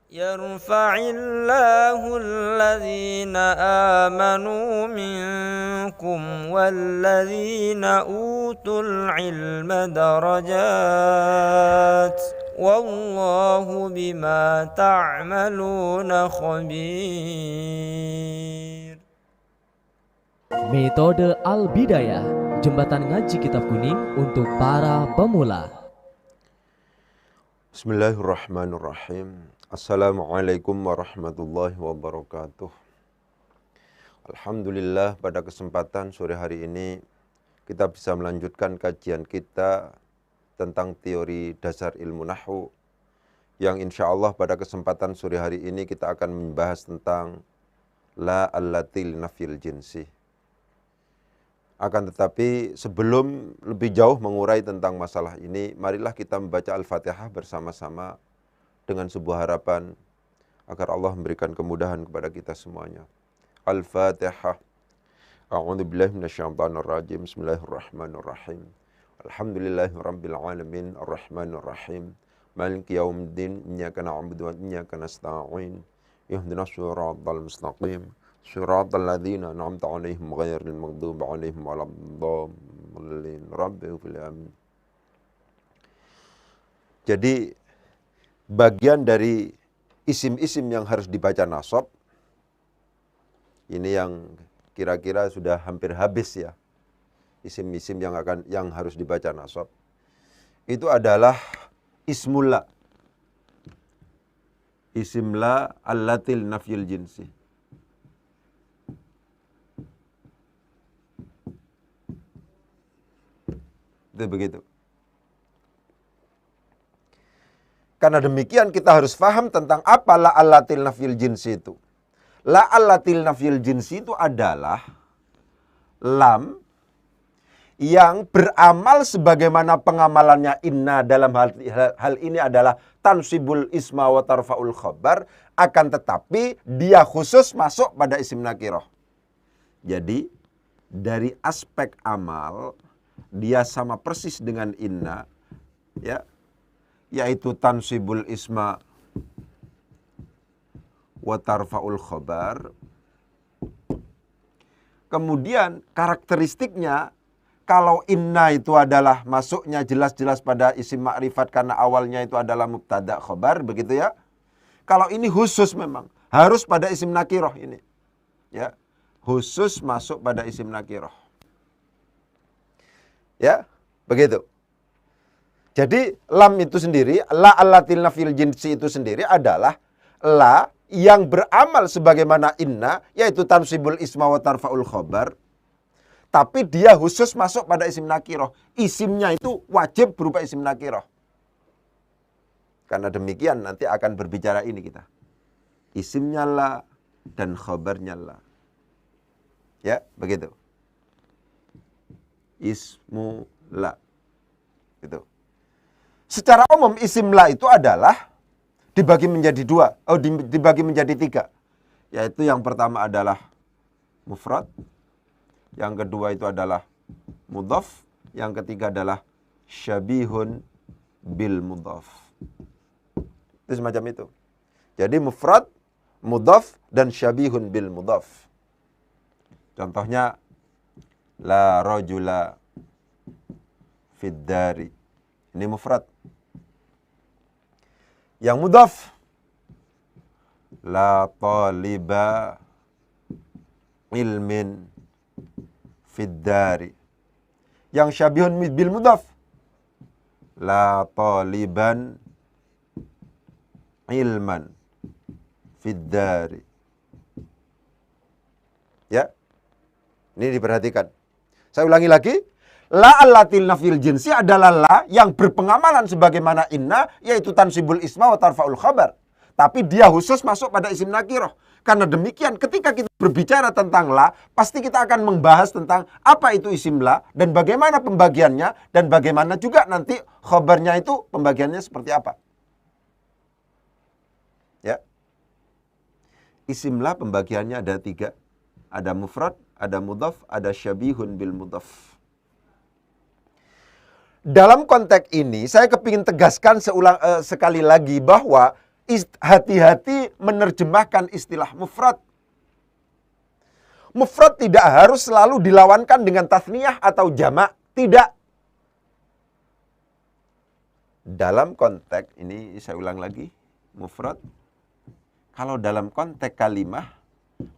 يرفع الله الذين آمنوا منكم والذين أوتوا العلم درجات والله بما تعملون خبير. Metode Al-Bidayah, jembatan ngaji kitab kuning untuk para pemula. Bismillahirrahmanirrahim. Assalamualaikum warahmatullahi wabarakatuh. Alhamdulillah, pada kesempatan sore hari ini kita bisa melanjutkan kajian kita tentang teori dasar ilmu nahwu, yang insya Allah pada kesempatan sore hari ini kita akan membahas tentang la allati linafyil jinsi. Akan tetapi sebelum lebih jauh mengurai tentang masalah ini, marilah kita membaca Al-Fatihah bersama-sama dengan sebuah harapan agar Allah memberikan kemudahan kepada kita semuanya. Al-Fatihah. A'udzubillahi minasyaitonirrajim. Bismillahirrahmanirrahim. Alhamdulillahirabbil alamin arrahmanir rahim maliki yaumiddin iyyaka na'budu wa iyyaka nasta'in ihdinas siratal mustaqim siratal ladzina an'amta 'alaihim ghairil maghdubi 'alaihim waladdallin rabbil alamin. Jadi bagian dari isim-isim yang harus dibaca nasab ini yang kira-kira sudah hampir habis ya. Isim-isim yang harus dibaca nasab itu adalah ismul la. Isim la allatil nafyil jinsi. Itu begitu. Karena demikian kita harus paham tentang apa la allatil nafyil jinsi itu. La allatil nafyil jinsi itu adalah lam yang beramal sebagaimana pengamalannya inna. Dalam hal ini adalah tansibul isma wa tarfa'ul khabar, akan tetapi dia khusus masuk pada isim nakirah. Jadi dari aspek amal dia sama persis dengan inna, ya, yaitu tansibul isma wa tarfa'ul khabar. Kemudian karakteristiknya, kalau inna itu adalah masuknya jelas-jelas pada isim ma'rifat karena awalnya itu adalah mubtada khobar, begitu ya. Kalau ini khusus memang harus pada isim nakirah ini. Ya, khusus masuk pada isim nakirah. Ya, begitu. Jadi lam itu sendiri, la allatil nafil jinsi itu sendiri adalah la yang beramal sebagaimana inna, yaitu tansibul isma wa tarfa'ul khobar. Tapi dia khusus masuk pada isim nakirah. Isimnya itu wajib berupa isim nakirah. Karena demikian nanti akan berbicara ini kita. Isimnya la dan khabarnya la. Ya, begitu. Ismu la. Gitu. Secara umum isim la itu adalah dibagi menjadi dua. Dibagi menjadi tiga. Yaitu yang pertama adalah mufrad. Yang kedua itu adalah mudhaf. Yang ketiga adalah syabihun bil mudhaf. Itu semacam itu. Jadi mufrad, mudhaf, dan syabihun bil mudhaf. Contohnya, la rajula fid dari. Ini mufrad. Yang mudhaf, la taliba ilmin fiddari. Yang syabihun bil mudhaf, la taliban ilman fiddari. Ya, ini diperhatikan. Saya ulangi lagi. La allatil nafil jinsi adalah la yang berpengamalan sebagaimana inna, yaitu tansibul isma wa tarfa'ul khabar. Tapi dia khusus masuk pada isim nakirah. Karena demikian ketika kita berbicara tentang la, pasti kita akan membahas tentang apa itu isim la, dan bagaimana pembagiannya, dan bagaimana juga nanti khabarnya itu pembagiannya seperti apa. Ya. Isim la pembagiannya ada tiga. Ada mufrad, ada mudhaf, ada syabihun bil mudhaf. Dalam konteks ini, saya kepingin tegaskan sekali lagi bahwa hati-hati menerjemahkan istilah mufrad. Mufrad tidak harus selalu dilawankan dengan tasniyah atau jamak. Tidak. Dalam konteks, ini saya ulang lagi, mufrad. Kalau dalam konteks kalimah,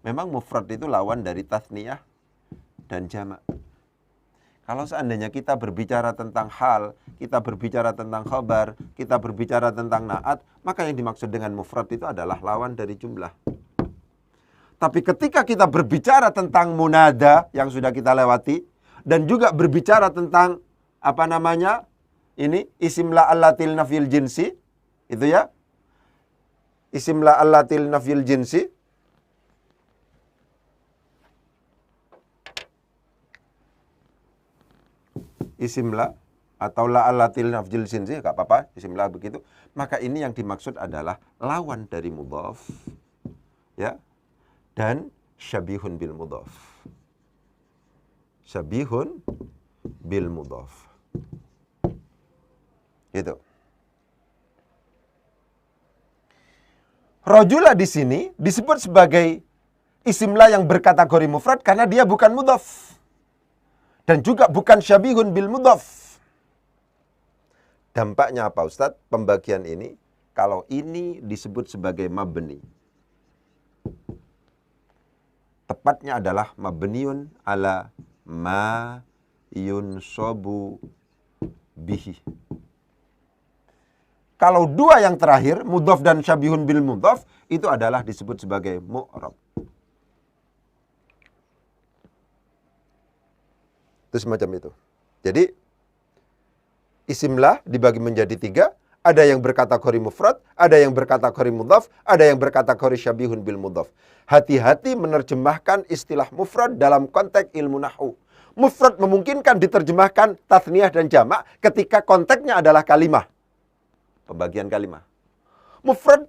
memang mufrad itu lawan dari tasniyah dan jamak. Kalau seandainya kita berbicara tentang hal, kita berbicara tentang khabar, kita berbicara tentang na'at, maka yang dimaksud dengan mufrad itu adalah lawan dari jumlah. Tapi ketika kita berbicara tentang munada yang sudah kita lewati, dan juga berbicara tentang isim la allatil nafil jinsi, itu ya, isim la allatil nafil jinsi, isim la atau la allatil nafil jinsi, enggak apa-apa, isim la begitu, maka ini yang dimaksud adalah lawan dari mudhaf, ya, dan syabihun bil mudhaf. Syabihun bil mudhaf. Gitu. Rajula di sini disebut sebagai isim la yang berkategori mufrad karena dia bukan mudhaf. Dan juga bukan syabihun bil mudhaf. Dampaknya apa Ustadz? Pembagian ini, kalau ini disebut sebagai mabni, tepatnya adalah mabniun ala ma yunsabu bihi. Kalau dua yang terakhir, mudhaf dan syabihun bil mudhaf, itu adalah disebut sebagai mu'rab. Itu semacam itu. Jadi, isimlah dibagi menjadi tiga. Ada yang berkategori mufrad, ada yang berkategori mudhaf, ada yang berkategori syabihun bil mudhaf. Hati-hati menerjemahkan istilah mufrad dalam konteks ilmu nahwu. Mufrad memungkinkan diterjemahkan tasniyah dan jamak ketika konteksnya adalah kalimah. Pembagian kalimah. Mufrad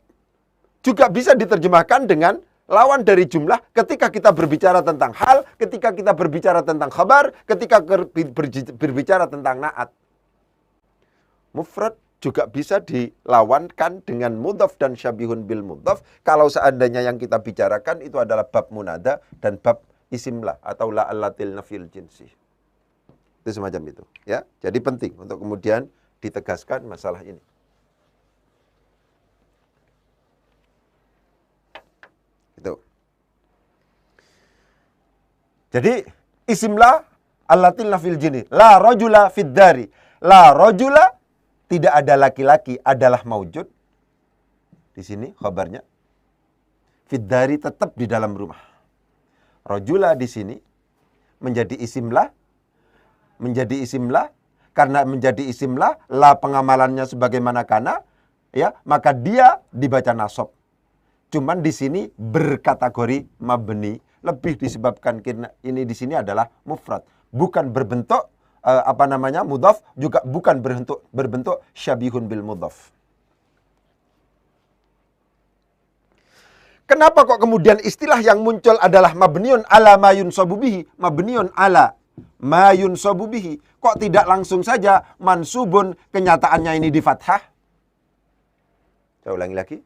juga bisa diterjemahkan dengan lawan dari jumlah ketika kita berbicara tentang hal, ketika kita berbicara tentang khabar, ketika berbicara tentang na'at. Mufrad juga bisa dilawankan dengan mudhaf dan syabihun bil mudhaf kalau seandainya yang kita bicarakan itu adalah bab munada dan bab isimlah atau la allatil nafil jinsi. Itu semacam itu, ya. Jadi penting untuk kemudian ditegaskan masalah ini. Itu. Jadi isimlah allatil nafil jinsi, la rajula fid dari. La rajula, tidak ada laki-laki, adalah maujud. Di sini khabarnya. Fiddari, tetap di dalam rumah. Rajula di sini menjadi isimlah. Menjadi isimlah. Karena menjadi isimlah, la pengamalannya sebagaimana kana, ya, maka dia dibaca nasab. Cuman di sini berkategori mabni. Lebih disebabkan ini di sini adalah mufrad. Bukan berbentuk mudhaf, juga bukan berbentuk syabihun bil mudhaf. Kenapa kok kemudian istilah yang muncul adalah mabniun ala ma yunsabu bihi, mabniun ala ma yunsabu bihi? Kok tidak langsung saja mansubun, kenyataannya ini di fathah? Saya ulangi lagi.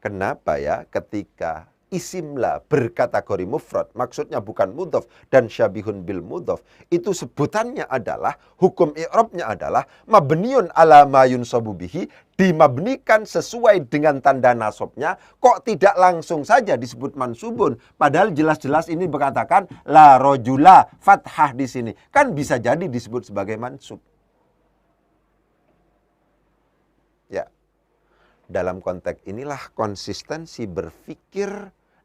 Kenapa ya ketika isimlah berkategori mufrad, maksudnya bukan mudhaf dan syabihun bil mudhaf, itu sebutannya adalah, hukum i'rabnya adalah mabniun ala ma yunsabu bihi, dimabnikan sesuai dengan tanda nasabnya. Kok tidak langsung saja disebut mansubun, padahal jelas-jelas ini berkatakan la rajula, fathah di sini, kan bisa jadi disebut sebagai mansub. Ya. Dalam konteks inilah konsistensi berpikir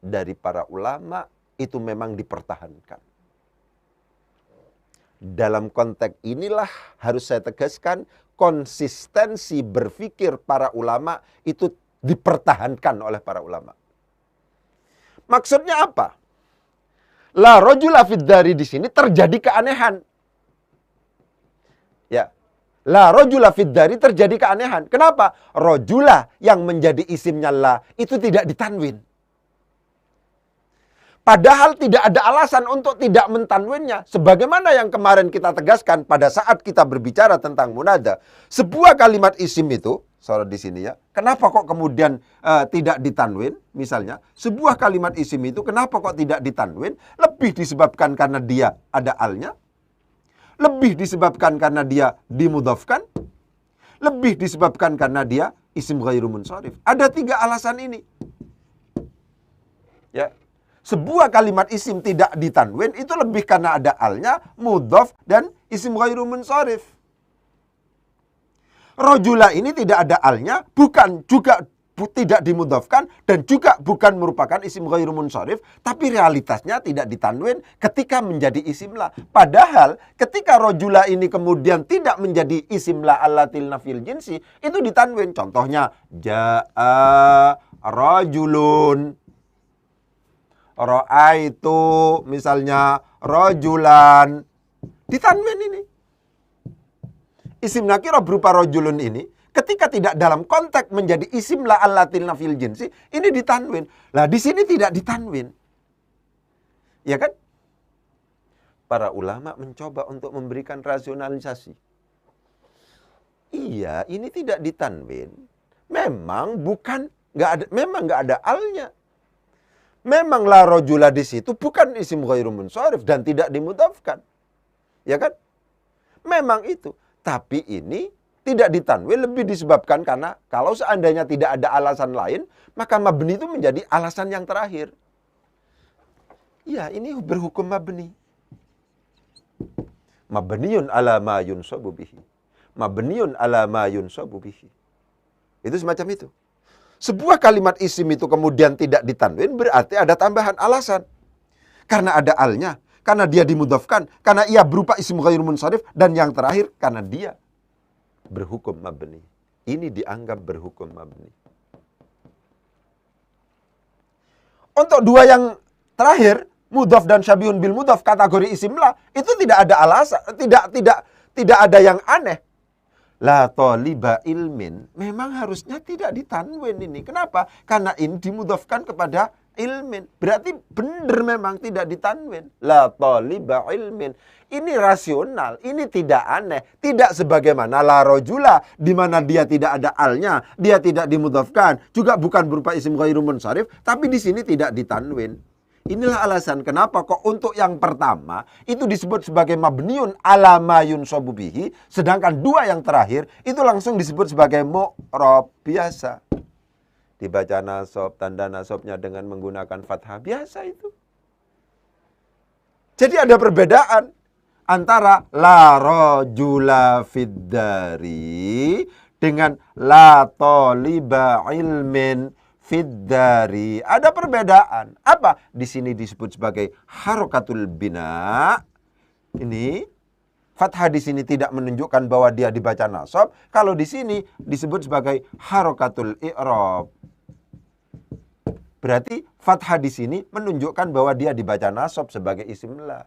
dari para ulama itu memang dipertahankan. Dalam konteks inilah harus saya tegaskan, konsistensi berpikir para ulama itu dipertahankan oleh para ulama. Maksudnya apa? La rajula fid dari di sini terjadi keanehan. Ya. La rajula fid dari terjadi keanehan. Kenapa? Rajula yang menjadi isimnya la itu tidak ditanwin. Padahal tidak ada alasan untuk tidak mentanwinnya. Sebagaimana yang kemarin kita tegaskan pada saat kita berbicara tentang munada. Sebuah kalimat isim itu, sorot di sini ya. Kenapa kok kemudian tidak ditanwin? Misalnya, sebuah kalimat isim itu kenapa kok tidak ditanwin? Lebih disebabkan karena dia ada alnya, lebih disebabkan karena dia dimudhafkan, lebih disebabkan karena dia isim ghairu munsharif. Ada 3 alasan ini. Ya. Sebuah kalimat isim tidak ditanwin itu lebih karena ada alnya, mudhaf, dan isim ghairu munsharif. Rajula ini tidak ada alnya, bukan juga tidak dimudhafkan, dan juga bukan merupakan isim ghairu munsharif, tapi realitasnya tidak ditanwin ketika menjadi isim la. Padahal ketika rajula ini kemudian tidak menjadi isim la allatil nafil jinsi, itu ditanwin. Contohnya, ja'a rajulun, ra'aitu, misalnya rajulan, ditanwin ini. Isim nakirah berupa rajulun ini ketika tidak dalam konteks menjadi isim la allatil nafil jinsi, ini ditanwin. Lah di sini tidak ditanwin. Ya kan? Para ulama mencoba untuk memberikan rasionalisasi. Iya, ini tidak ditanwin. Memang nggak ada alnya. Memang la rajula di situ bukan isim ghairu munsharif dan tidak dimudhafkan. Ya kan? Memang itu. Tapi ini tidak ditanwin lebih disebabkan karena kalau seandainya tidak ada alasan lain, maka mabni itu menjadi alasan yang terakhir. Ya, ini berhukum mabni. Mabniun ala ma yunsabu bihi. Mabniun ala ma yunsabu bihi. Itu semacam itu. Sebuah kalimat isim itu kemudian tidak ditanwin berarti ada tambahan alasan. Karena ada alnya, karena dia dimudhafkan, karena ia berupa isim ghairu munsharif, dan yang terakhir karena dia berhukum mabni. Ini dianggap berhukum mabni. Untuk 2 yang terakhir, mudhaf dan syabihun bil mudhaf kategori isim la, itu tidak ada alasan, tidak ada yang aneh. La taliba ilmin, memang harusnya tidak ditanwin ini. Kenapa? Karena ini dimudhafkan kepada ilmin. Berarti benar memang tidak ditanwin. La taliba ilmin. Ini rasional, ini tidak aneh. Tidak sebagaimana la rajula, di mana dia tidak ada alnya, dia tidak dimudhafkan, juga bukan berupa isim ghairu munsharif, tapi di sini tidak ditanwin. Inilah alasan kenapa kok untuk yang pertama itu disebut sebagai mabniun ala ma yunsabu bihi, sedangkan 2 yang terakhir itu langsung disebut sebagai mu'rab biasa. Dibaca nasab, tanda nasabnya dengan menggunakan fathah biasa itu. Jadi ada perbedaan antara la rajula fid dari dengan la taliba ilmin fiddari. Ada perbedaan. Apa? Di sini disebut sebagai harokatul bina. Ini fathah di sini tidak menunjukkan bahwa dia dibaca nasab. Kalau di sini disebut sebagai harokatul i'rab. Berarti fathah di sini menunjukkan bahwa dia dibaca nasab sebagai isim la.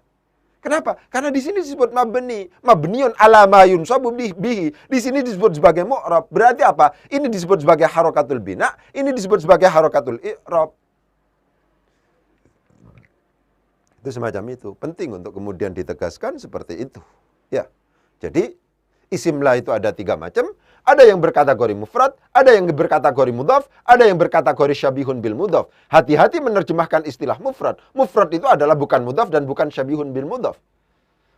Kenapa? Karena di sini disebut mabni, mabniun ala ma yunsabu bihi. Di sini disebut sebagai mu'rab. Berarti apa? Ini disebut sebagai harokatul bina, ini disebut sebagai harokatul i'rab. Itu semacam itu. Penting untuk kemudian ditegaskan seperti itu. Ya. Jadi isim la itu ada 3 macam. Ada yang berkategori mufrad, ada yang berkategori mudhaf, ada yang berkategori syabihun bil mudhaf. Hati-hati menerjemahkan istilah mufrad. Mufrad itu adalah bukan mudhaf dan bukan syabihun bil mudhaf.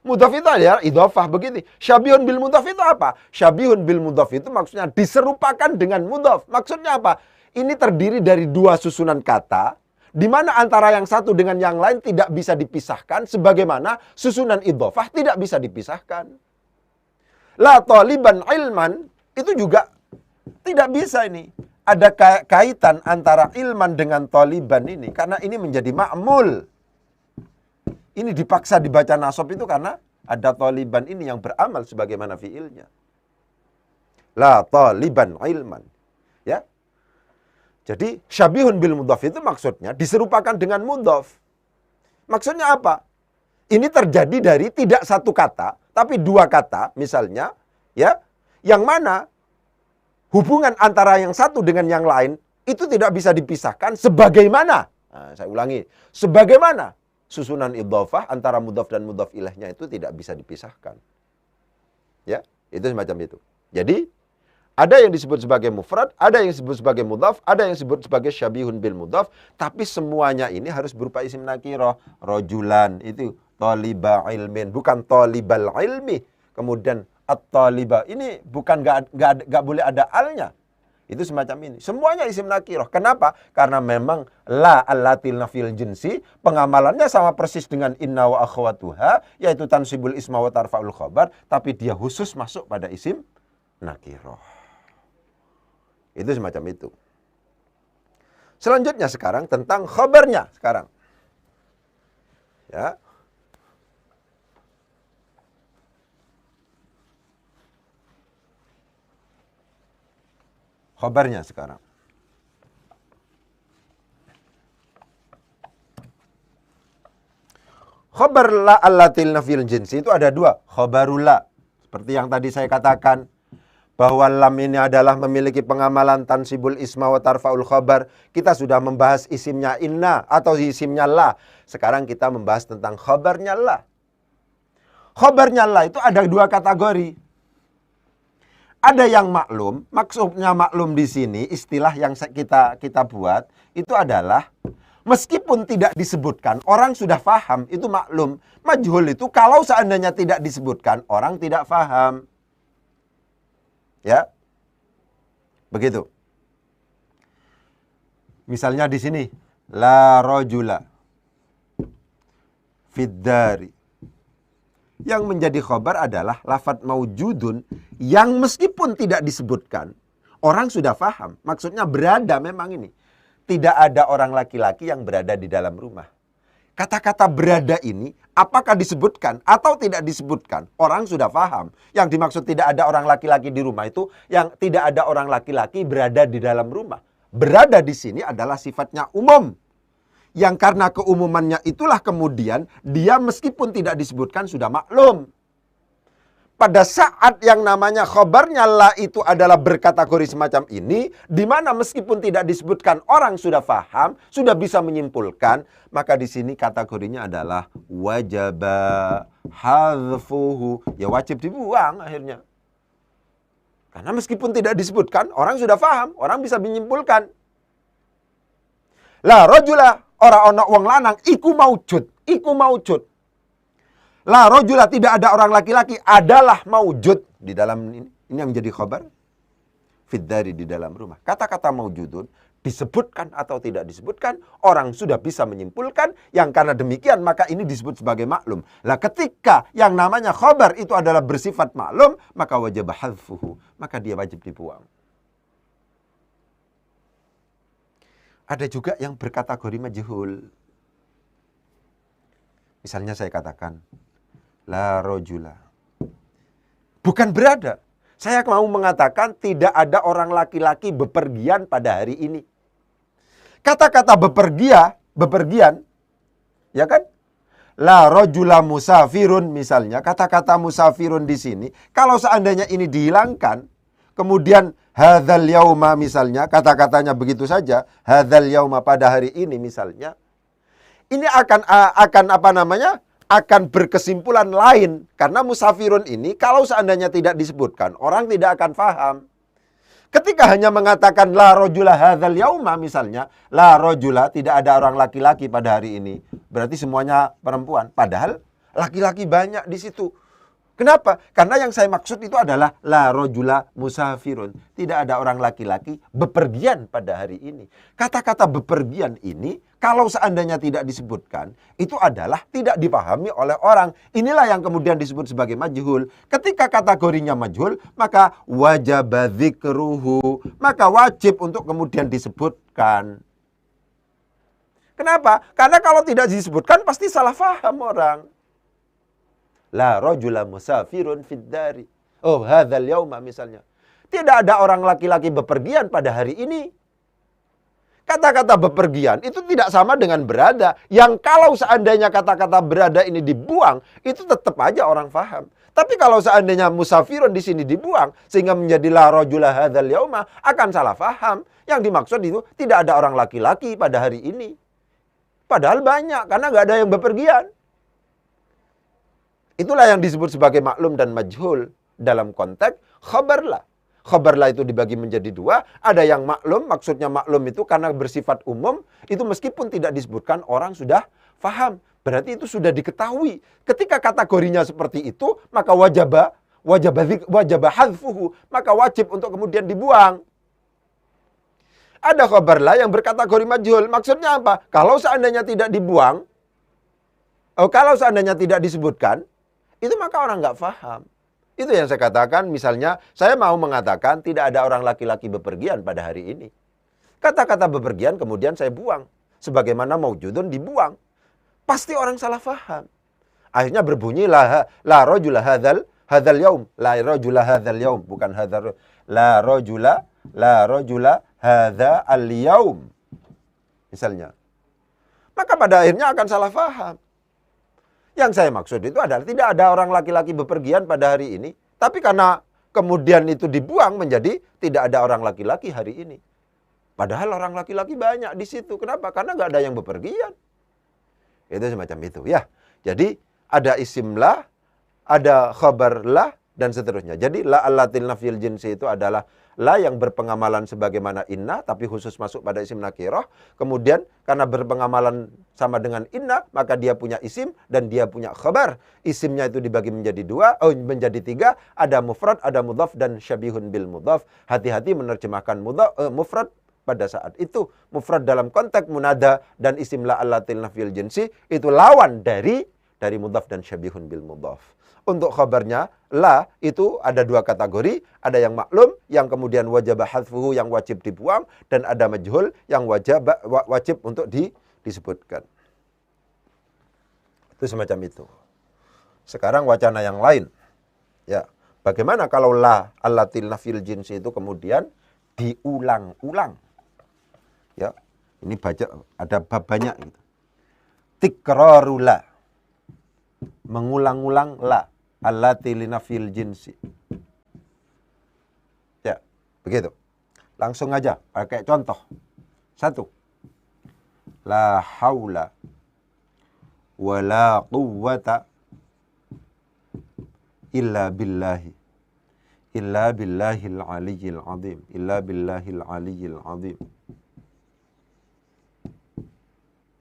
Mudhaf itu adalah idhofah begini. Syabihun bil mudhaf itu apa? Syabihun bil mudhaf itu maksudnya diserupakan dengan mudhaf. Maksudnya apa? Ini terdiri dari 2 susunan kata, di mana antara yang satu dengan yang lain tidak bisa dipisahkan, sebagaimana susunan idhofah tidak bisa dipisahkan. La taliban ilman, itu juga tidak bisa ini. Ada kaitan antara ilman dengan taliban ini. Karena ini menjadi ma'mul. Ini dipaksa dibaca nasab itu karena ada taliban ini yang beramal sebagaimana fiilnya. La taliban ilman. Ya. Jadi syabihun bil mudhaf itu maksudnya diserupakan dengan mudhaf. Maksudnya apa? Ini terjadi dari tidak satu kata, tapi 2 kata misalnya, ya. Yang mana hubungan antara yang satu dengan yang lain itu tidak bisa dipisahkan sebagaimana. Nah, saya ulangi. Sebagaimana susunan idhofah antara mudhaf dan mudhaf ilaihnya itu tidak bisa dipisahkan. Ya, itu semacam itu. Jadi Ada yang disebut sebagai mufrad, ada yang disebut sebagai mudhaf, ada yang disebut sebagai syabihun bil mudhaf, tapi semuanya ini harus berupa isim nakirah. Rojulan itu taliba ilmin, bukan talibal ilmi. Kemudian at-taliba ini bukan nggak boleh ada alnya. Itu semacam ini. Semuanya isim nakirah. Kenapa? Karena memang la allatil nafil jinsi, pengamalannya sama persis dengan inna wa akhwatuha, yaitu tansibul isma wa tarfa'ul khabar, tapi dia khusus masuk pada isim nakirah. Itu semacam itu. Selanjutnya sekarang tentang khabarnya sekarang. Ya. Khabarnya sekarang. Khabar la allatil nafil jinsi itu ada dua. Khabarul la. Seperti yang tadi saya katakan, bahwa lam ini adalah memiliki pengamalan tansibul isma wa tarfa'ul khabar. Kita sudah membahas isimnya inna atau isimnya la. Sekarang kita membahas tentang khabarnya la. Khabarnya la itu ada dua kategori. Ada yang maklum, maksudnya maklum di sini istilah yang kita buat itu adalah meskipun tidak disebutkan, orang sudah faham, itu maklum. Majhul itu kalau seandainya tidak disebutkan, orang tidak faham. Ya, begitu. Misalnya di sini, la rajula fiddari. Yang menjadi khabar adalah lafadz maujudun yang meskipun tidak disebutkan, orang sudah faham. Maksudnya berada memang ini. Tidak ada orang laki-laki yang berada di dalam rumah. Kata-kata berada ini, apakah disebutkan atau tidak disebutkan, orang sudah paham. Yang dimaksud tidak ada orang laki-laki di rumah itu, yang tidak ada orang laki-laki berada di dalam rumah. Berada di sini adalah sifatnya umum. Yang karena keumumannya itulah kemudian, dia meskipun tidak disebutkan sudah maklum. Pada saat yang namanya khabarnya la itu adalah berkategori semacam ini, di mana meskipun tidak disebutkan orang sudah faham, sudah bisa menyimpulkan, maka di sini kategorinya adalah wajaba hadfuhu. Ya wajib dibuang akhirnya. Karena meskipun tidak disebutkan, orang sudah faham, orang bisa menyimpulkan. La rajula, ora ana wong lanang iku maujud. La rajula, tidak ada orang laki-laki, adalah maujud di dalam ini. Ini yang menjadi khabar. Fiddari, di dalam rumah. Kata-kata maujudun disebutkan atau tidak disebutkan, orang sudah bisa menyimpulkan. Yang karena demikian maka ini disebut sebagai maklum. Lah ketika yang namanya khabar itu adalah bersifat maklum, maka wajib hadfuhu, maka dia wajib dibuang. Ada juga yang berkategori majhul. Misalnya saya katakan la rajula. Bukan berada. Saya mau mengatakan tidak ada orang laki-laki bepergian pada hari ini. Kata-kata bepergian, ya kan? La rajula musafirun misalnya, kata-kata musafirun di sini, kalau seandainya ini dihilangkan, kemudian hadzal yauma misalnya, kata-katanya begitu saja, hadzal yauma pada hari ini misalnya, ini akan berkesimpulan lain. Karena musafirun ini kalau seandainya tidak disebutkan, orang tidak akan paham. Ketika hanya mengatakan la rajula hadzal yauma misalnya, la rajula, tidak ada orang laki-laki pada hari ini, berarti semuanya perempuan. Padahal laki-laki banyak di situ. Kenapa? Karena yang saya maksud itu adalah la rajula musafirun. Tidak ada orang laki-laki bepergian pada hari ini. Kata-kata bepergian ini kalau seandainya tidak disebutkan, itu adalah tidak dipahami oleh orang. Inilah yang kemudian disebut sebagai majhul. Ketika kategorinya majhul, maka wajib dzikruhu, maka wajib untuk kemudian disebutkan. Kenapa? Karena kalau tidak disebutkan pasti salah paham orang. La rajula musafirun fid dari. Oh, hadzal yauma misalnya. Tidak ada orang laki-laki bepergian pada hari ini. Kata-kata bepergian itu tidak sama dengan berada. Yang kalau seandainya kata-kata berada ini dibuang, itu tetap aja orang faham. Tapi kalau seandainya musafirun di sini dibuang, sehingga menjadi la rajula hadzal yauma, akan salah faham. Yang dimaksud itu tidak ada orang laki-laki pada hari ini. Padahal banyak, karena nggak ada yang bepergian. Itulah yang disebut sebagai maklum dan majhul dalam konteks khabar la. Khabar la itu dibagi menjadi dua. Ada yang maklum, maksudnya maklum itu karena bersifat umum. Itu meskipun tidak disebutkan, orang sudah faham. Berarti itu sudah diketahui. Ketika kategorinya seperti itu, maka wajaba hadfuhu, maka wajib untuk kemudian dibuang. Ada khabar la yang berkategori majhul. Maksudnya apa? Kalau seandainya tidak dibuang, kalau seandainya tidak disebutkan, itu maka orang nggak faham. Itu yang saya katakan, misalnya saya mau mengatakan tidak ada orang laki-laki bepergian pada hari ini. Kata-kata bepergian kemudian saya buang. Sebagaimana maujudun dibuang. Pasti orang salah faham. Akhirnya berbunyi la rajula hadzal yaum. La rajula hadzal yaum. Bukan hadzal. La rajula hadza al yaum. Misalnya. Maka pada akhirnya akan salah faham. Yang saya maksud itu adalah tidak ada orang laki-laki bepergian pada hari ini. Tapi karena kemudian itu dibuang menjadi tidak ada orang laki-laki hari ini. Padahal orang laki-laki banyak di situ. Kenapa? Karena nggak ada yang bepergian. Itu semacam itu. Ya, jadi ada isim la, ada khabar la, dan seterusnya. Jadi la allatil nafil jinsi itu adalah la yang berpengamalan sebagaimana inna, tapi khusus masuk pada isim nakirah. Kemudian karena berpengamalan sama dengan inna, maka dia punya isim dan dia punya khabar. Isimnya itu dibagi menjadi menjadi tiga. Ada mufrad, ada mudhaf, dan syabihun bil mudhaf. Hati-hati menerjemahkan mufrad pada saat itu. Mufrad dalam konteks munada dan isim la allatil nafil jinsi itu lawan dari mudhaf dan syabihun bil mudhaf. Untuk khabarnya, la itu ada dua kategori. Ada yang maklum, yang kemudian wajib hadfuhu, yang wajib dibuang. Dan ada majhul, yang wajib untuk disebutkan. Itu semacam itu. Sekarang wacana yang lain. Ya, bagaimana kalau la allatil nafil jinsi itu kemudian diulang-ulang? Ya, ini baca ada bab banyak gitu. Tikrarula. Mengulang-ulang la. Allati linafil jinsi. Ya, begitu. Langsung aja pakai contoh. 1. La haula wala quwwata illa billahi. Illa billahil aliyyil azim. Illa billahil aliyyil azim.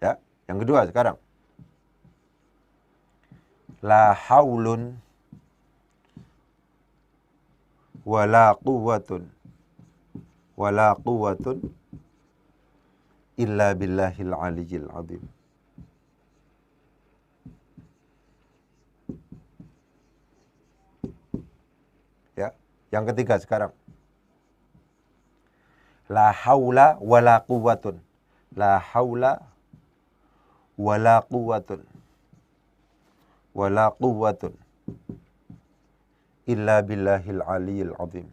Ya, yang kedua sekarang. La haulun wala quwwatun illa billahil aliyyil azim. Ya, yang ketiga sekarang. La haula wala quwwatun. La haula wala quwwatun illa billahil aliyyil azim.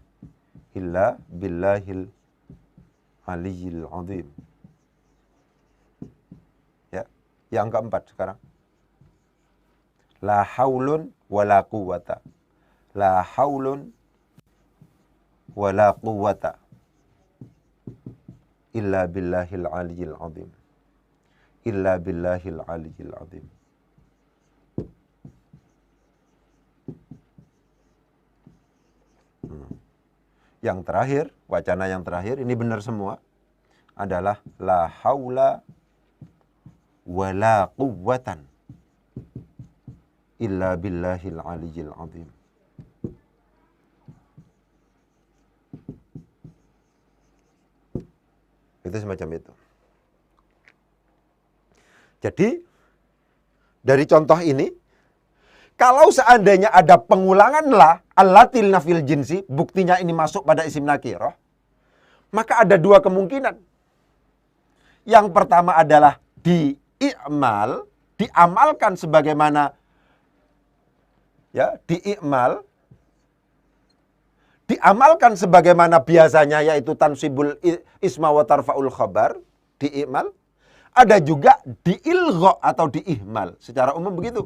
Illa billahil aliyyil azim. Ya, yang keempat sekarang. La haulun wala quwwata. La haulun wala quwwata illa billahil aliyyil azim. Illa billahil aliyyil azim. Yang terakhir, wacana yang terakhir, ini benar semua, adalah la haula wala quwwatan illa billahil aliyyil azim. Itu semacam itu. Jadi, dari contoh ini, kalau seandainya ada pengulangan la, allatil nafil jinsi, buktinya ini masuk pada isim nakirah, maka ada dua kemungkinan. Yang pertama adalah diamalkan sebagaimana, ya, diamalkan sebagaimana biasanya, yaitu tansibul isma wa tarfa'ul khabar, diimal. Ada juga diilgha atau diihmal, secara umum begitu.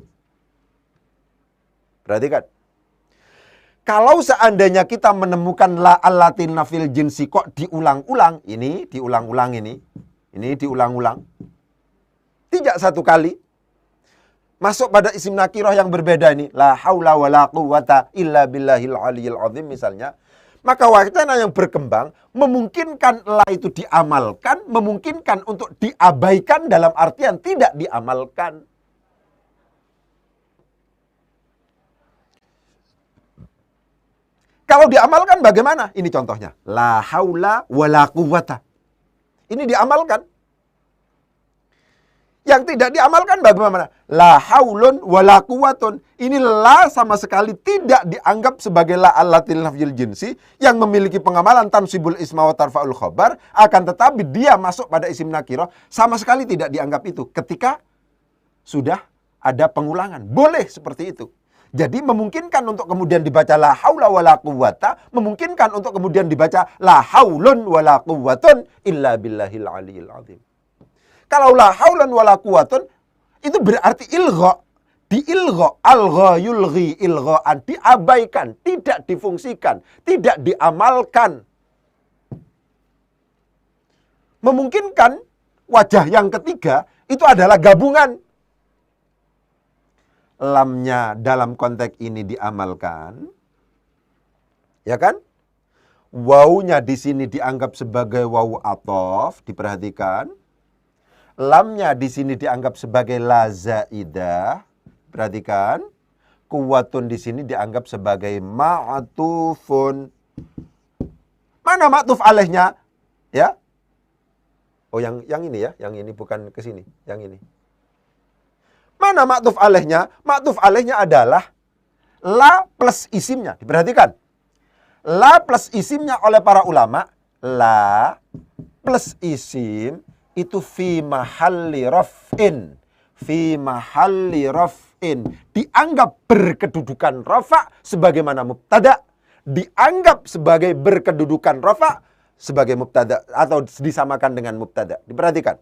Perhatikan. Kalau seandainya kita menemukan la allatil nafil jinsi kok diulang-ulang, ini diulang-ulang ini diulang-ulang. Tidak satu kali. Masuk pada isim nakirah yang berbeda ini. La haula wa la quwwata illa billahil aliyyil azim misalnya. Maka wacana yang berkembang memungkinkan la itu diamalkan, memungkinkan untuk diabaikan dalam artian tidak diamalkan. Kalau diamalkan bagaimana? Ini contohnya. La haula wa la quwata. Ini diamalkan. Yang tidak diamalkan bagaimana? La haulun wa la quwatun. Ini la sama sekali tidak dianggap sebagai la allatil nafyil jinsi yang memiliki pengamalan tansibul isma wa tarfa'ul khobar, akan tetapi dia masuk pada isim nakirah, sama sekali tidak dianggap itu ketika sudah ada pengulangan. Boleh seperti itu. Jadi memungkinkan untuk kemudian dibaca la haula wa la quwata, memungkinkan untuk kemudian dibaca la haulun wa la quwatun illa billahil aliyil azim. Kalau la haulan wa la quwatun itu berarti ilgha, diilgha, algha yulghi ilgha'an, diabaikan, tidak difungsikan, tidak diamalkan. Memungkinkan wajah yang ketiga itu adalah gabungan. Lamnya dalam konteks ini diamalkan, ya kan? Wawunya di sini dianggap sebagai wawu athof, diperhatikan. Lamnya di sini dianggap sebagai la zaidah, perhatikan. Kuwatun di sini dianggap sebagai ma'tufun. Mana ma'tuf alaihnya? Ya. Oh, yang ini ya, yang ini bukan ke sini, yang ini. Mana ma'tuf alaihnya? Ma'tuf alaihnya adalah la plus isimnya. Diperhatikan. La plus isimnya oleh para ulama, la plus isim itu fi mahalli raf'in. Fi mahalli raf'in. Dianggap berkedudukan rafa' sebagaimana mubtada. Dianggap sebagai berkedudukan rafa' sebagai mubtada atau disamakan dengan mubtada. Diperhatikan.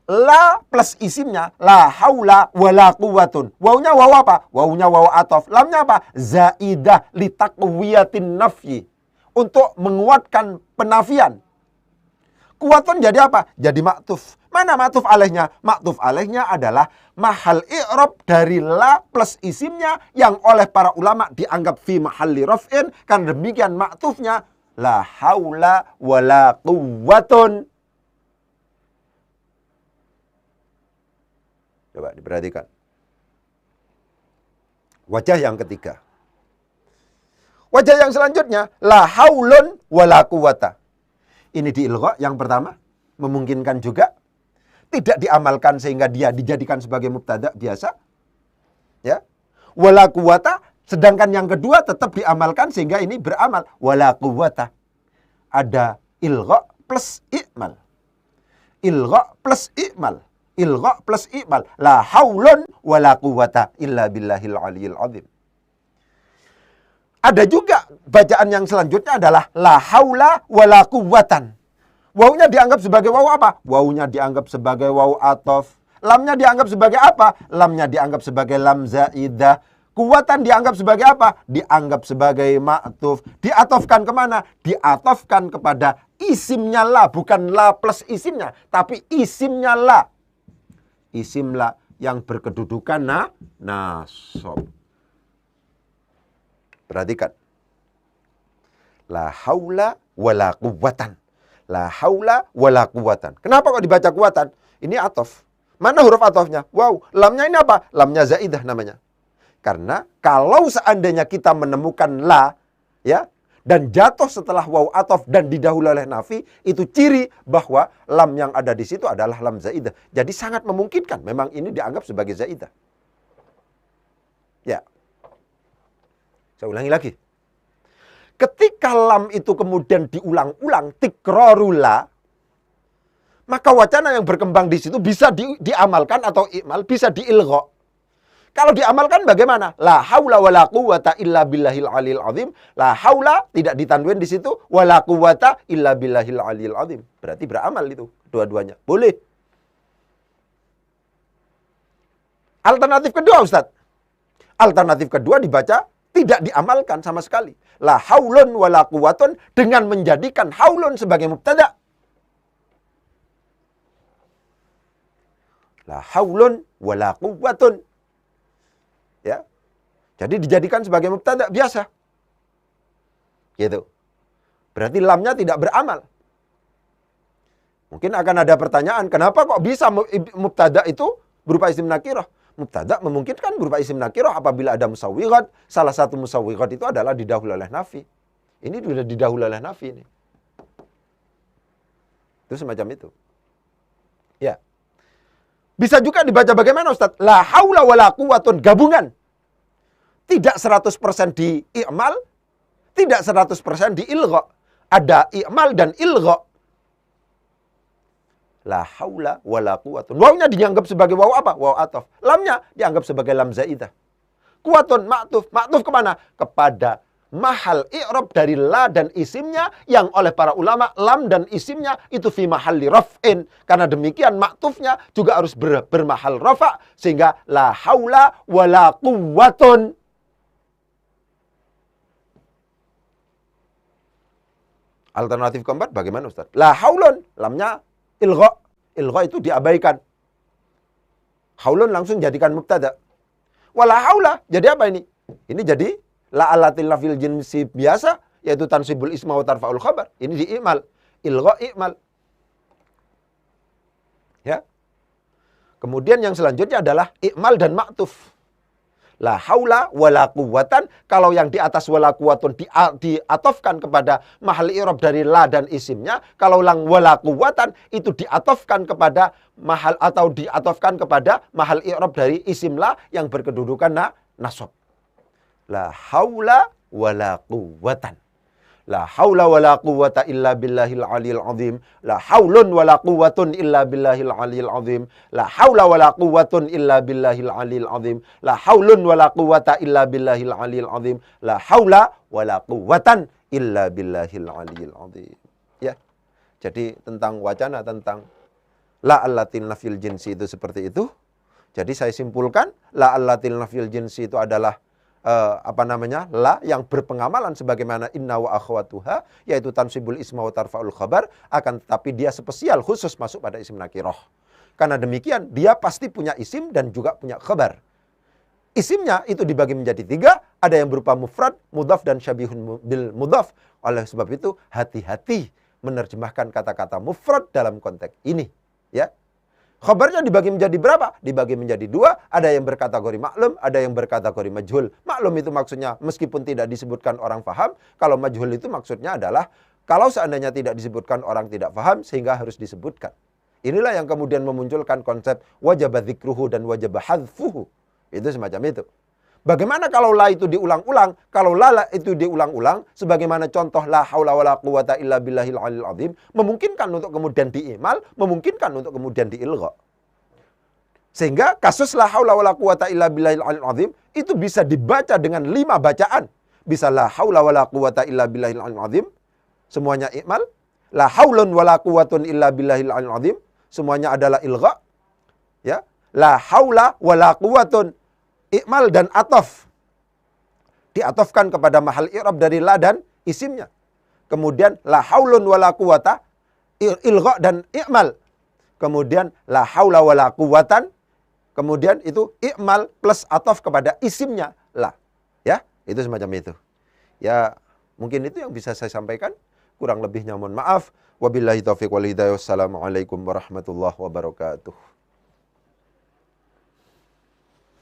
La plus isimnya la haula wa la quwatun. Wawunya waw apa? Wawunya waw athof. Lamnya apa? Zaidah li taqwiyatin nafyi. Untuk menguatkan penafian. Kuwatun jadi apa? Jadi ma'tuf. Mana ma'tuf alaihnya? Ma'tuf alaihnya adalah mahal i'rab dari la plus isimnya yang oleh para ulama dianggap fi mahalli raf'in. Karena demikian ma'tufnya la haula wa la quwatun. Coba diperhatikan. Wajah yang ketiga. Wajah yang selanjutnya, la haulun wa la quwata. Ini diilgha yang pertama, memungkinkan juga. Tidak diamalkan sehingga dia dijadikan sebagai mubtada biasa. Ya. Wa la quwata, sedangkan yang kedua tetap diamalkan sehingga ini beramal. Wa la quwata. Ada ilgha plus i'mal. Ilgha plus i'mal. Ilgha plus i'mal. La haulun wa la quwata illa billahil aliyil azim. Ada juga bacaan yang selanjutnya adalah la haula wa la quwatan. Wawunya dianggap sebagai wawu apa? Wawunya dianggap sebagai wawu athof. Lamnya dianggap sebagai apa? Lamnya dianggap sebagai lam zaidah. Kuwatan dianggap sebagai apa? Dianggap sebagai ma'tuf. Diatofkan kemana? Diatofkan kepada isimnya la. Bukan la plus isimnya, tapi isimnya la. Isim la yang berkedudukan nasab. Perhatikan. La haula wa la quwwatan. La haula wa la quwwatan. Kenapa kok dibaca kuwatan? Ini atof. Mana huruf atofnya? Wow, lamnya ini apa? Lamnya zaidah namanya. Karena kalau seandainya kita menemukan la, ya, dan jatuh setelah waw atof dan didahului oleh nafi, itu ciri bahwa lam yang ada di situ adalah lam zaidah. Jadi sangat memungkinkan memang ini dianggap sebagai zaidah. Ya. Saya ulangi lagi. Ketika lam itu kemudian diulang-ulang, tikrorula, maka wacana yang berkembang di situ bisa diamalkan atau i'mal, bisa diilgha. Kalau diamalkan bagaimana? La haula wa la quwata illa billahil aliyil azim. La haula tidak ditanwin di situ, wa la quwata illa billahil aliyil azim. Berarti beramal itu dua-duanya. Boleh. Alternatif kedua, Ustaz. Alternatif kedua dibaca tidak diamalkan sama sekali. La haulun wa la quwatun dengan menjadikan haulun sebagai mubtada. La haulun wa la quwwatun. Ya. Jadi dijadikan sebagai mubtada biasa. Gitu. Berarti lamnya tidak beramal. Mungkin akan ada pertanyaan, kenapa kok bisa mubtada itu berupa isim nakirah? Mubtada memungkinkan berupa isim nakirah apabila ada musawwirat. Salah satu musawwirat itu adalah didahului oleh nafi. Ini sudah didahului oleh nafi ini. Itu semacam itu. Ya. Bisa juga dibaca bagaimana Ustaz? La haula wala quwwatun, gabungan. Tidak 100% di i'mal, tidak 100% di ilgha. Ada i'mal dan ilgha. La haula wala quwwatun. Wawnya dianggap sebagai waw apa? Waw ataf. Lamnya dianggap sebagai lam zaidah. Quwwatun ma'tuf. Ma'tuf kemana? Kepada mahal i'rab dari la dan isimnya, yang oleh para ulama lam dan isimnya itu fi mahalli raf'in. Karena demikian ma'tufnya juga harus bermahal rafa, sehingga la haula wala quwwatun. Alternatif keempat bagaimana Ustaz? La haulun, lamnya ilgha. Ilgha itu diabaikan. Haulun langsung jadikan mubtada. Wala haula, jadi apa ini? Ini jadi la alatil lafil jinsi biasa, yaitu tansibul isma wa tarfa'ul khabar. Ini di i'mal. Ilgha i'mal. Ya. Kemudian yang selanjutnya adalah i'mal dan ma'tuf. La haula wala quwwatan, kalau yang di atas wala quwwatun diatofkan kepada mahal i'rab dari la dan isimnya, kalau lang wala quwwatan itu diatofkan kepada mahal atau diatofkan kepada mahal i'rab dari isim la yang berkedudukan nasab. La haula wala quwwatan. La haula wala quwwata illa billahil aliyil azim. La haulun wala quwwatun illa billahil aliyil azim. La haula wala quwwatun illa billahil aliyil azim. La haulun wala quwwata illa billahil aliyil azim. La haula wala quwwatan illa billahil aliyil azim. Ya. Jadi tentang wacana tentang la allatil nafil jinsi itu seperti itu. Jadi saya simpulkan la allatil nafil jinsi itu adalah la yang berpengamalan sebagaimana inna wa akhwatuha, yaitu tansibul isma wa tarfa'ul khabar, akan tetapi dia spesial khusus masuk pada isim nakirah. Karena demikian dia pasti punya isim dan juga punya khabar. Isimnya itu dibagi menjadi 3, ada yang berupa mufrad, mudhaf dan syabihun bil mudhaf. Oleh sebab itu hati-hati menerjemahkan kata-kata mufrad dalam konteks ini, ya. Khabarnya dibagi menjadi berapa? Dibagi menjadi 2, ada yang berkategori maklum, ada yang berkategori majhul. Maklum itu maksudnya meskipun tidak disebutkan orang faham, kalau majhul itu maksudnya adalah kalau seandainya tidak disebutkan orang tidak faham sehingga harus disebutkan. Inilah yang kemudian memunculkan konsep wajaba dzikruhu dan wajaba hadzfuhu. Itu semacam itu. Bagaimana kalau la itu diulang-ulang? Kalau la itu diulang-ulang, sebagaimana contoh la haula wala quwata illa billahil aliyil azim, memungkinkan untuk kemudian diimal, memungkinkan untuk kemudian diilgha. Sehingga kasus la haula wala quwata illa billahil aliyil azim itu bisa dibaca dengan 5 bacaan. Bisa la haula wala quwata illa billahil aliyil azim, semuanya imal. La haulun wala quwatun illa billahil aliyil azim, semuanya adalah ilgha. Ya. La haula wala quwatun, i'mal dan ataf diatofkan kepada mahal i'rab dari la dan isimnya. Kemudian la haulun wala quwata, ilgha dan i'mal. Kemudian la haula wala quwatan, kemudian itu i'mal plus ataf kepada isimnya la. Ya, itu semacam itu. Ya, mungkin itu yang bisa saya sampaikan. Kurang lebihnya mohon maaf. Wabillahi taufiq wal hidayah. Wassalamualaikum warahmatullahi wabarakatuh.